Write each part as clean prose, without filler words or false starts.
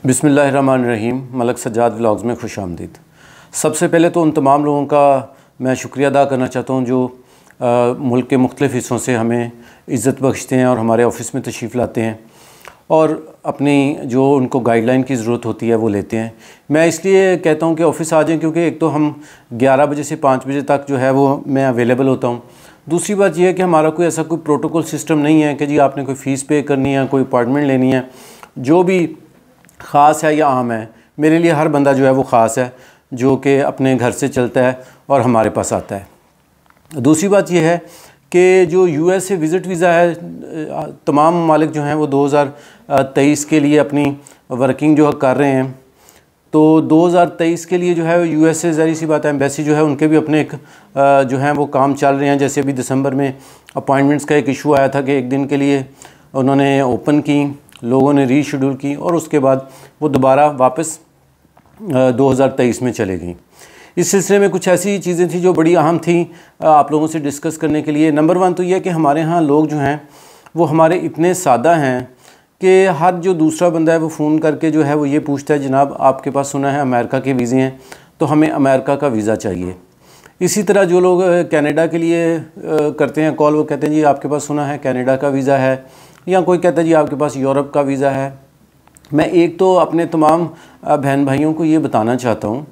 बिस्मिल्लाहिर्रहमानिर्रहीम। मलक सज्जाद व्लॉग्स में खुश आमदीद। सबसे पहले तो उन तमाम लोगों का मैं शुक्रिया अदा करना चाहता हूँ जो मुल्क के मुख्तलिफ़ हिस्सों से हमें इज़्ज़त बख्शते हैं और हमारे ऑफ़िस में तशरीफ़ लाते हैं और अपनी जो उनको गाइडलाइन की ज़रूरत होती है वो लेते हैं। मैं इसलिए कहता हूँ कि ऑफ़िस आ जाएँ क्योंकि एक तो हम 11 बजे से 5 बजे तक जो है वो मैं अवेलेबल होता हूँ। दूसरी बात यह है कि हमारा कोई ऐसा कोई प्रोटोकॉल सिस्टम नहीं है कि जी आपने कोई फ़ीस पे करनी है, कोई अपॉइंटमेंट लेनी है। जो भी ख़ास है या आम है, मेरे लिए हर बंदा जो है वो ख़ास है जो कि अपने घर से चलता है और हमारे पास आता है। दूसरी बात यह है कि जो यूएस से विज़िट वीज़ा है, तमाम ममालिक जो हैं वो 2023 के लिए अपनी वर्किंग जो कर रहे हैं। तो 2023 के लिए जो है यूएस से ज़ाहिर सी बात है एम्बेसी जो है उनके भी अपने एक जो हैं वो काम चल रहे हैं। जैसे अभी दिसंबर में अपॉइंटमेंट्स का एक इशू आया था कि एक दिन के लिए उन्होंने ओपन की, लोगों ने रीशेड्यूल की और उसके बाद वो दोबारा वापस 2023 में चले गई। इस सिलसिले में कुछ ऐसी चीज़ें थी जो बड़ी अहम थी आप लोगों से डिस्कस करने के लिए। नंबर 1 तो यह कि हमारे यहाँ लोग जो हैं वो हमारे इतने सादा हैं कि हर जो दूसरा बंदा है वो फ़ोन करके जो है वो ये पूछता है, जनाब आपके पास सुना है अमेरिका के वीज़े हैं तो हमें अमेरिका का वीज़ा चाहिए। इसी तरह जो लोग कनाडा के लिए करते हैं कॉल, वो कहते हैं जी आपके पास सुना है कनाडा का वीज़ा है, या कोई कहता है जी आपके पास यूरोप का वीज़ा है। मैं एक तो अपने तमाम बहन भाइयों को ये बताना चाहता हूँ,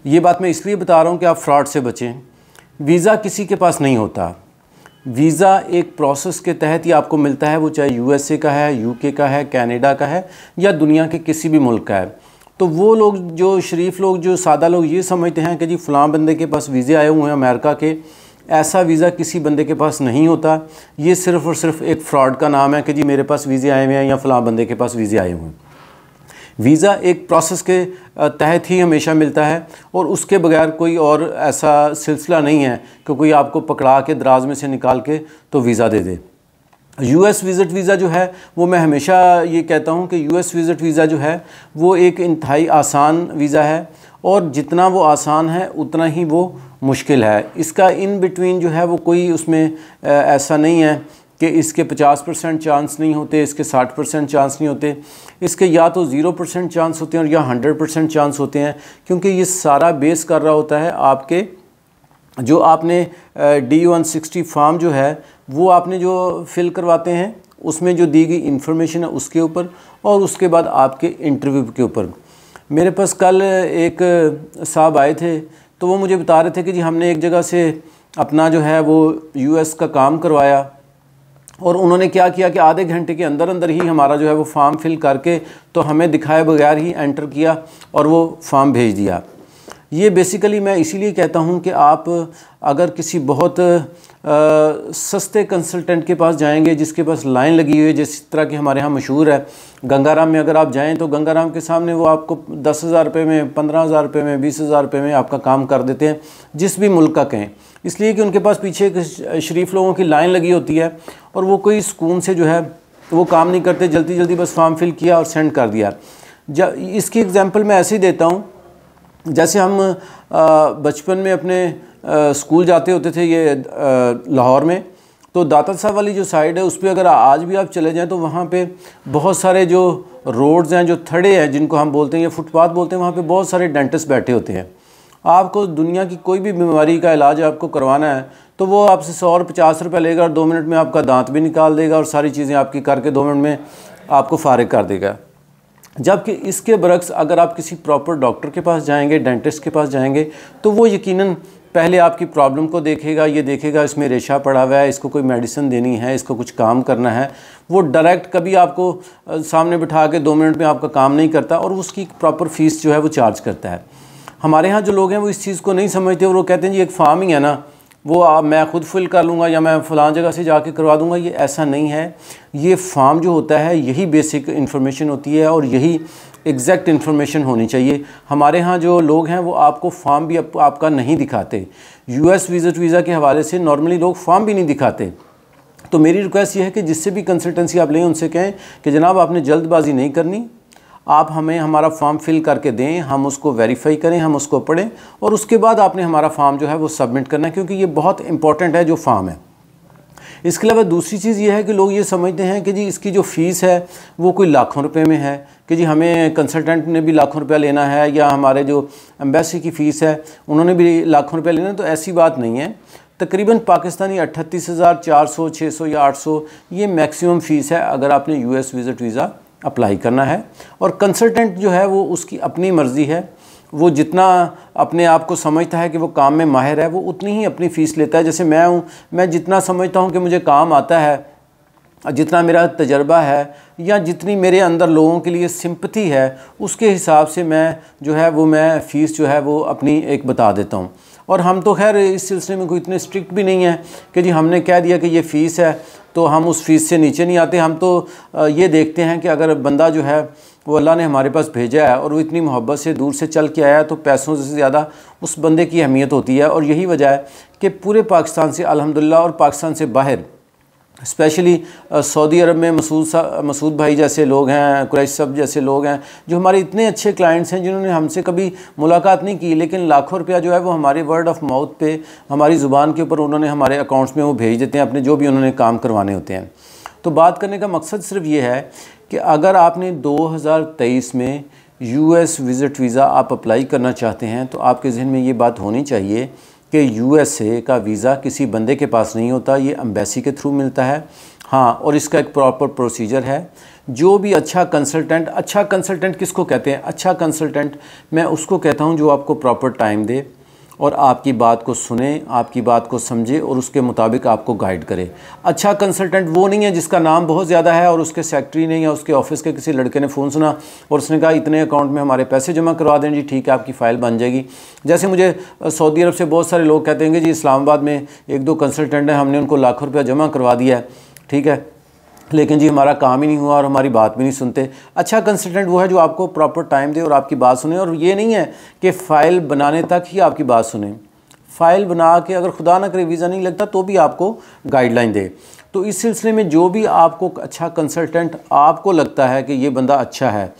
ये बात मैं इसलिए बता रहा हूँ कि आप फ्रॉड से बचें। वीज़ा किसी के पास नहीं होता। वीज़ा एक प्रोसेस के तहत ही आपको मिलता है, वो चाहे यूएसए का है, यूके का है, कनाडा का है या दुनिया के किसी भी मुल्क का है। तो वो लोग जो शरीफ लोग, जो सादा लोग ये समझते हैं कि जी फ़लाँ बंदे के पास वीज़े आए हुए हैं अमेरिका के, ऐसा वीज़ा किसी बंदे के पास नहीं होता। ये सिर्फ़ और सिर्फ एक फ़्रॉड का नाम है कि जी मेरे पास वीज़े आए हुए हैं या फ़लाँ बंदे के पास वीज़े आए हुए हैं। वीज़ा एक प्रोसेस के तहत ही हमेशा मिलता है और उसके बगैर कोई और ऐसा सिलसिला नहीं है कि कोई आपको पकड़ा के दराज में से निकाल के तो वीज़ा दे दे। यूएस विज़िट वीज़ा जो है वो मैं हमेशा ये कहता हूँ कि यूएस विज़िट वीज़ा जो है वो एक इंतहाई आसान वीज़ा है और जितना वो आसान है उतना ही वो मुश्किल है। इसका इन बिटवीन जो है वो कोई उसमें ऐसा नहीं है कि इसके 50% चांस नहीं होते, इसके 60% चांस नहीं होते। इसके या तो 0% चांस होते हैं और या 100% चांस होते हैं, क्योंकि ये सारा बेस कर रहा होता है आपके जो आपने D-160 फॉर्म जो है वो आपने जो फिल करवाते हैं उसमें जो दी गई इंफॉर्मेशन है उसके ऊपर और उसके बाद आपके इंटरव्यू के ऊपर। मेरे पास कल एक साहब आए थे तो वो मुझे बता रहे थे कि जी हमने एक जगह से अपना जो है वो यूएस का काम करवाया और उन्होंने क्या किया कि आधे घंटे के अंदर अंदर ही हमारा जो है वो फॉर्म फिल करके तो हमें दिखाए बगैर ही एंटर किया और वो फॉर्म भेज दिया। ये बेसिकली मैं इसीलिए कहता हूँ कि आप अगर किसी बहुत सस्ते कंसल्टेंट के पास जाएंगे जिसके पास लाइन लगी हुई है, जिस तरह की हमारे यहाँ मशहूर है गंगाराम में, अगर आप जाएं तो गंगाराम के सामने वो आपको 10,000 रुपये में, 15,000 रुपये में, 20,000 रुपये में आपका काम कर देते हैं, जिस भी मुल्क का कहें। इसलिए कि उनके पास पीछे शरीफ लोगों की लाइन लगी होती है और वो कोई सुकून से जो है वो काम नहीं करते, जल्दी जल्दी बस फॉर्म फिल किया और सेंड कर दिया। इसकी एग्जांपल मैं ऐसे ही देता हूँ, जैसे हम बचपन में अपने स्कूल जाते होते थे ये लाहौर में, तो दाता साहब वाली जो साइड है उस पर अगर आज भी आप चले जाएं तो वहाँ पे बहुत सारे जो रोड्स हैं, जो थड़े हैं जिनको हम बोलते हैं या फुटपाथ बोलते हैं, वहाँ पे बहुत सारे डेंटिस्ट बैठे होते हैं। आपको दुनिया की कोई भी बीमारी का इलाज आपको करवाना है तो वो आपसे 100 और 50 रुपये लेगा और 2 मिनट में आपका दांत भी निकाल देगा और सारी चीज़ें आपकी करके 2 मिनट में आपको फारिग कर देगा। जबकि इसके बरक्स अगर आप किसी प्रॉपर डॉक्टर के पास जाएंगे, डेंटिस्ट के पास जाएंगे, तो वो यकीनन पहले आपकी प्रॉब्लम को देखेगा, ये देखेगा इसमें रेशा पड़ा हुआ है, इसको कोई मेडिसिन देनी है, इसको कुछ काम करना है। वो डायरेक्ट कभी आपको सामने बिठा के 2 मिनट में आपका काम नहीं करता और उसकी प्रॉपर फ़ीस जो है वो चार्ज करता है। हमारे यहाँ जो लोग हैं वो इस चीज़ को नहीं समझते और वो कहते हैं जी एक फार्म ही है ना, वो मैं ख़ुद फिल कर लूँगा या मैं फ़लाँ जगह से जाके करवा दूँगा। ये ऐसा नहीं है। ये फार्म जो होता है यही बेसिक इन्फॉर्मेशन होती है और यही एग्जैक्ट इन्फॉर्मेशन होनी चाहिए। हमारे यहाँ जो लोग हैं वो आपको फॉर्म भी आपका नहीं दिखाते। यूएस विज़िट वीज़ा के हवाले से नॉर्मली लोग फॉर्म भी नहीं दिखाते। तो मेरी रिक्वेस्ट ये है कि जिससे भी कंसल्टेंसी आप लें उनसे कहें कि जनाब आपने जल्दबाजी नहीं करनी, आप हमें हमारा फॉर्म फिल करके दें, हम उसको वेरीफाई करें, हम उसको पढ़ें और उसके बाद आपने हमारा फॉर्म जो है वो सबमिट करना है, क्योंकि ये बहुत इंपॉर्टेंट है जो फॉर्म है। इसके अलावा दूसरी चीज़ ये है कि लोग ये समझते हैं कि जी इसकी जो फ़ीस है वो कोई लाखों रुपए में है, कि जी हमें कंसल्टेंट ने भी लाखों रुपया लेना है या हमारे जो एम्बेसी की फ़ीस है उन्होंने भी लाखों रुपया लेना है। तो ऐसी बात नहीं है। तकरीबन पाकिस्तानी 38,400, 600 या 800 ये मैक्सिमम फ़ीस है अगर आपने US विज़िट वीज़ा अप्लाई करना है। और कंसल्टेंट जो है वो उसकी अपनी मर्ज़ी है, वो जितना अपने आप को समझता है कि वो काम में माहिर है वो उतनी ही अपनी फ़ीस लेता है। जैसे मैं हूँ, मैं जितना समझता हूँ कि मुझे काम आता है, जितना मेरा तजर्बा है या जितनी मेरे अंदर लोगों के लिए सिंपथी है उसके हिसाब से मैं जो है वो मैं फ़ीस जो है वो अपनी एक बता देता हूँ। और हम तो खैर इस सिलसिले में कोई इतने स्ट्रिक्ट भी नहीं है कि जी हमने कह दिया कि ये फ़ीस है तो हम उस फ़ीस से नीचे नहीं आते। हम तो ये देखते हैं कि अगर बंदा जो है वो अल्लाह ने हमारे पास भेजा है और वो इतनी मोहब्बत से दूर से चल के आया है तो पैसों से ज़्यादा उस बंदे की अहमियत होती है। और यही वजह है कि पूरे पाकिस्तान से अल्हम्दुलिल्लाह और पाकिस्तान से बाहर स्पेशली सऊदी अरब में मसूद भाई जैसे लोग हैं, कुरैश सब जैसे लोग हैं जो हमारे इतने अच्छे क्लाइंट्स हैं जिन्होंने हमसे कभी मुलाकात नहीं की लेकिन लाखों रुपया जो है वो हमारे वर्ड ऑफ माउथ पे हमारी ज़ुबान के ऊपर उन्होंने हमारे अकाउंट्स में वो भेज देते हैं अपने जो भी उन्होंने काम करवाने होते हैं। तो बात करने का मकसद सिर्फ ये है कि अगर आपने 2023 में US विज़िट वीज़ा आप अप्लाई करना चाहते हैं तो आपके जहन में ये बात होनी चाहिए कि USA का वीज़ा किसी बंदे के पास नहीं होता, ये एम्बेसी के थ्रू मिलता है। हाँ, और इसका एक प्रॉपर प्रोसीजर है। जो भी अच्छा कंसल्टेंट किसको कहते हैं? अच्छा कंसल्टेंट मैं उसको कहता हूँ जो आपको प्रॉपर टाइम दे और आपकी बात को सुने, आपकी बात को समझे और उसके मुताबिक आपको गाइड करे। अच्छा कंसल्टेंट वो नहीं है जिसका नाम बहुत ज़्यादा है और उसके सेक्रेटरी ने या उसके ऑफिस के किसी लड़के ने फ़ोन सुना और उसने कहा इतने अकाउंट में हमारे पैसे जमा करवा दें जी, ठीक है आपकी फ़ाइल बन जाएगी। जैसे मुझे सऊदी अरब से बहुत सारे लोग कहते हैं जी इस्लामाबाद में 1-2 कंसल्टेंट हैं, हमने उनको लाखों रुपया जमा करवा दिया है, ठीक है, लेकिन जी हमारा काम ही नहीं हुआ और हमारी बात भी नहीं सुनते। अच्छा कंसल्टेंट वो है जो आपको प्रॉपर टाइम दे और आपकी बात सुने। और ये नहीं है कि फ़ाइल बनाने तक ही आपकी बात सुने, फ़ाइल बना के अगर खुदा ना करे वीज़ा नहीं लगता तो भी आपको गाइडलाइन दे। तो इस सिलसिले में जो भी आपको अच्छा कंसल्टेंट आपको लगता है कि ये बंदा अच्छा है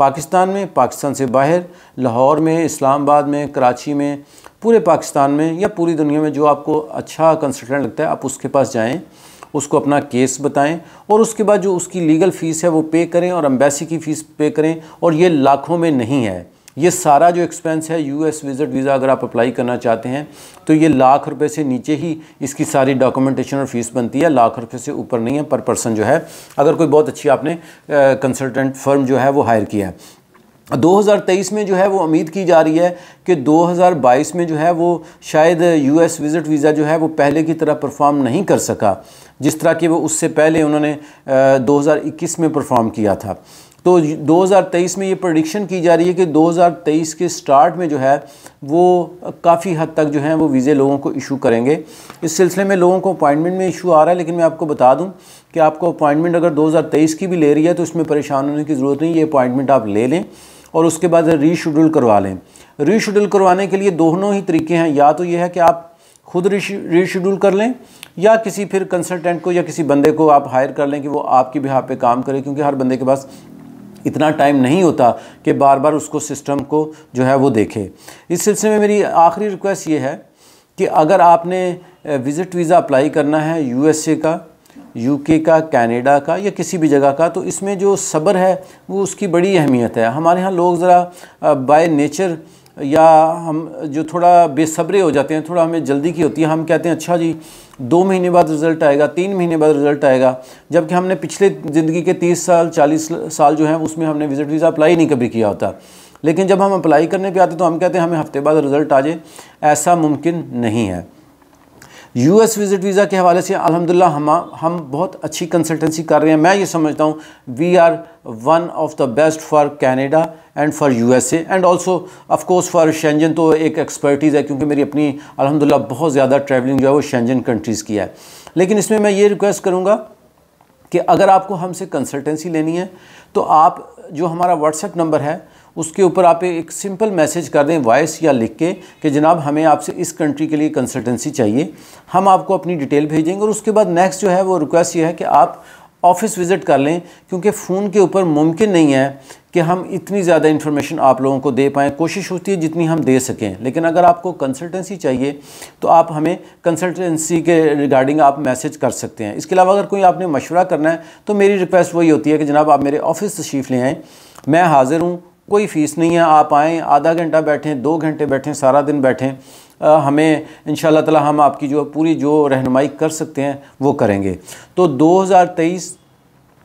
पाकिस्तान में, पाकिस्तान से बाहर, लाहौर में, इस्लामाबाद में, कराची में, पूरे पाकिस्तान में या पूरी दुनिया में जो आपको अच्छा कंसल्टेंट लगता है आप उसके पास जाएँ, उसको अपना केस बताएं और उसके बाद जो उसकी लीगल फ़ीस है वो पे करें और एम्बेसी की फ़ीस पे करें। और ये लाखों में नहीं है, ये सारा जो एक्सपेंस है US विज़िट वीज़ा अगर आप अप्लाई करना चाहते हैं तो ये लाख रुपए से नीचे ही इसकी सारी डॉक्यूमेंटेशन और फ़ीस बनती है, लाख रुपए से ऊपर नहीं है पर पर्सन जो है, अगर कोई बहुत अच्छी आपने कंसल्टेंट फर्म जो है वो हायर किया है। 2023 में जो है वो उम्मीद की जा रही है कि 2022 में जो है वो शायद US विज़िट वीज़ा जो है वो पहले की तरह परफॉर्म नहीं कर सका जिस तरह कि वो उससे पहले उन्होंने 2021 में परफॉर्म किया था। तो 2023 में ये प्रेडिक्शन की जा रही है कि 2023 के स्टार्ट में जो है वो काफ़ी हद तक जो है वो वीज़े लोगों को इशू करेंगे। इस सिलसिले में लोगों को अपॉइंटमेंट में इशू आ रहा है, लेकिन मैं आपको बता दूं कि आपको अपॉइंटमेंट अगर 2023 की भी ले रही है तो इसमें परेशान होने की ज़रूरत नहीं, ये अपॉइंटमेंट आप ले लें और उसके बाद रीशेड्यूल करवा लें। रीशेड्यूल करवाने के लिए दोनों ही तरीके हैं, या तो ये है कि आप खुद रीशेड्यूल कर लें या किसी फिर कंसल्टेंट को या किसी बंदे को आप हायर कर लें कि वो आपकी बिहाफ पे काम करे, क्योंकि हर बंदे के पास इतना टाइम नहीं होता कि बार बार उसको सिस्टम को जो है वो देखे। इस सिलसिले में मेरी आखिरी रिक्वेस्ट ये है कि अगर आपने विज़िट वीज़ा अप्लाई करना है USA का, UK का, कनाडा का या किसी भी जगह का, तो इसमें जो सब्र है वो उसकी बड़ी अहमियत है। हमारे यहाँ लोग ज़रा बाय नेचर या हम जो थोड़ा बेसब्रे हो जाते हैं, थोड़ा हमें जल्दी की होती है, हम कहते हैं अच्छा जी 2 महीने बाद रिज़ल्ट आएगा, 3 महीने बाद रिज़ल्ट आएगा, जबकि हमने पिछले ज़िंदगी के 30 साल 40 साल जो हैं उसमें हमने विज़िट वीज़ा अप्लाई नहीं कभी किया होता। लेकिन जब हम अप्लाई करने पे आते तो हम कहते हैं हमें हफ्ते बाद रिज़ल्ट आ जाए, ऐसा मुमकिन नहीं है। US विज़िट वीज़ा के हवाले से अल्हम्दुलिल्लाह हम बहुत अच्छी कंसल्टेंसी कर रहे हैं। मैं ये समझता हूँ we are one of the best for Canada and for USA and also of course for Schengen. तो एक एक्सपर्टीज़ है क्योंकि मेरी अपनी अल्हम्दुलिल्लाह बहुत ज़्यादा ट्रैवलिंग जो है वो शेंजन कंट्रीज़ की है। लेकिन इसमें मैं ये रिक्वेस्ट करूँगा कि अगर आपको हमसे कंसल्टेंसी लेनी है तो आप जो हमारा WhatsApp नंबर है उसके ऊपर आप एक सिंपल मैसेज कर दें, वॉइस या लिख के, कि जनाब हमें आपसे इस कंट्री के लिए कंसल्टेंसी चाहिए। हम आपको अपनी डिटेल भेजेंगे और उसके बाद नेक्स्ट जो है वो रिक्वेस्ट ये है कि आप ऑफ़िस विज़िट कर लें, क्योंकि फ़ोन के ऊपर मुमकिन नहीं है कि हम इतनी ज़्यादा इन्फॉर्मेशन आप लोगों को दे पाएँ। कोशिश होती है जितनी हम दे सकें, लेकिन अगर आपको कंसल्टेंसी चाहिए तो आप हमें कंसल्टेंसी के रिगार्डिंग आप मैसेज कर सकते हैं। इसके अलावा अगर कोई आपने मशवरा करना है तो मेरी रिक्वेस्ट वही होती है कि जनाब आप मेरे ऑफ़िस तशरीफ़ ले आएँ, मैं हाज़िर हूँ, कोई फ़ीस नहीं है। आप आएँ, आधा घंटा बैठें, 2 घंटे बैठें, सारा दिन बैठें, हमें इंशाअल्लाह ताला हम आपकी जो पूरी जो रहनुमाई कर सकते हैं वो करेंगे। तो 2023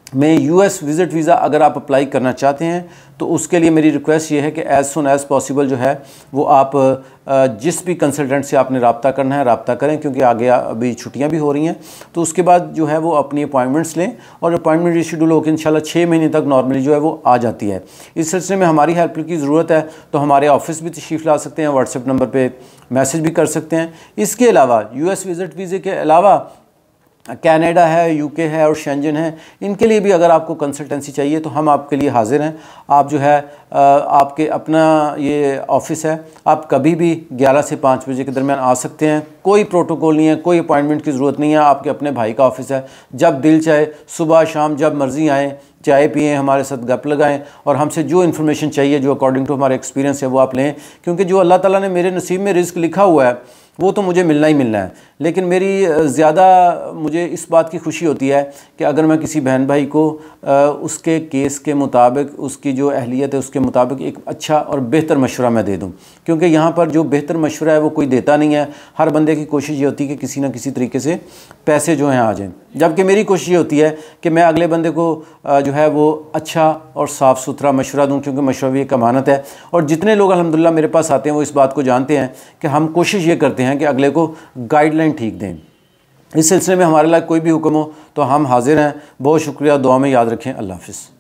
में यूएस विज़िट वीज़ा अगर आप अप्लाई करना चाहते हैं तो उसके लिए मेरी रिक्वेस्ट ये है कि एज़ सुन एज़ पॉसिबल जो है वो आप जिस भी कंसल्टेंट से आपने रब्ता करना है रब्ता करें, क्योंकि आगे अभी छुट्टियां भी हो रही हैं। तो उसके बाद जो है वो अपनी अपॉइंटमेंट्स लें और अपॉइंटमेंट रिशेड्यूल होकर इंशाल्लाह 6 महीने तक नॉर्मली जो है वो आ जाती है। इस सिलसिले में हमारी हेल्प की ज़रूरत है तो हमारे ऑफिस भी तशरीफ़ ला सकते हैं, व्हाट्सएप नंबर पर मैसेज भी कर सकते हैं। इसके अलावा यूएस विज़िट वीज़े के अलावा कनाडा है, यूके है और शेंजन है, इनके लिए भी अगर आपको कंसल्टेंसी चाहिए तो हम आपके लिए हाज़िर हैं। आप जो है आपके अपना ये ऑफ़िस है, आप कभी भी 11 से 5 बजे के दरमियान आ सकते हैं। कोई प्रोटोकॉल नहीं है, कोई अपॉइंटमेंट की ज़रूरत नहीं है। आपके अपने भाई का ऑफ़िस है, जब दिल चाहे सुबह शाम जब मर्ज़ी आएँ, चाय पिएँ, हमारे साथ गप लगाएं और हमसे जो इन्फॉर्मेशन चाहिए, जो अकॉर्डिंग टू हमारे एक्सपीरियंस है वो आप लें। क्योंकि जो अल्लाह ताला ने मेरे नसीब में रिज़्क लिखा हुआ है वो तो मुझे मिलना ही मिलना है। लेकिन मेरी ज़्यादा मुझे इस बात की खुशी होती है कि अगर मैं किसी बहन भाई को उसके केस के मुताबिक, उसकी जो अहलियत है उसके मुताबिक एक अच्छा और बेहतर मशवरा मैं दे दूं। क्योंकि यहाँ पर जो बेहतर मशवरा है वो कोई देता नहीं है। हर बंदे की कोशिश ये होती है कि किसी न किसी तरीके से पैसे जो हैं आ जाएँ, जबकि मेरी कोशिश ये होती है कि मैं अगले बंदे को जो है वो अच्छा और साफ़ सुथरा मशवरा दूँ, क्योंकि मशवरा भी एक अमानत है। और जितने लोग अल्हम्दुलिल्लाह मेरे पास आते हैं वो इस बात को जानते हैं कि हम कोशिश ये करते हैं कि अगले को गाइडलाइन ठीक दें। इस सिलसिले में हमारे लिए कोई भी हुक्म हो तो हम हाजिर हैं। बहुत शुक्रिया, दुआ में याद रखें। अल्लाह हाफ़िज़।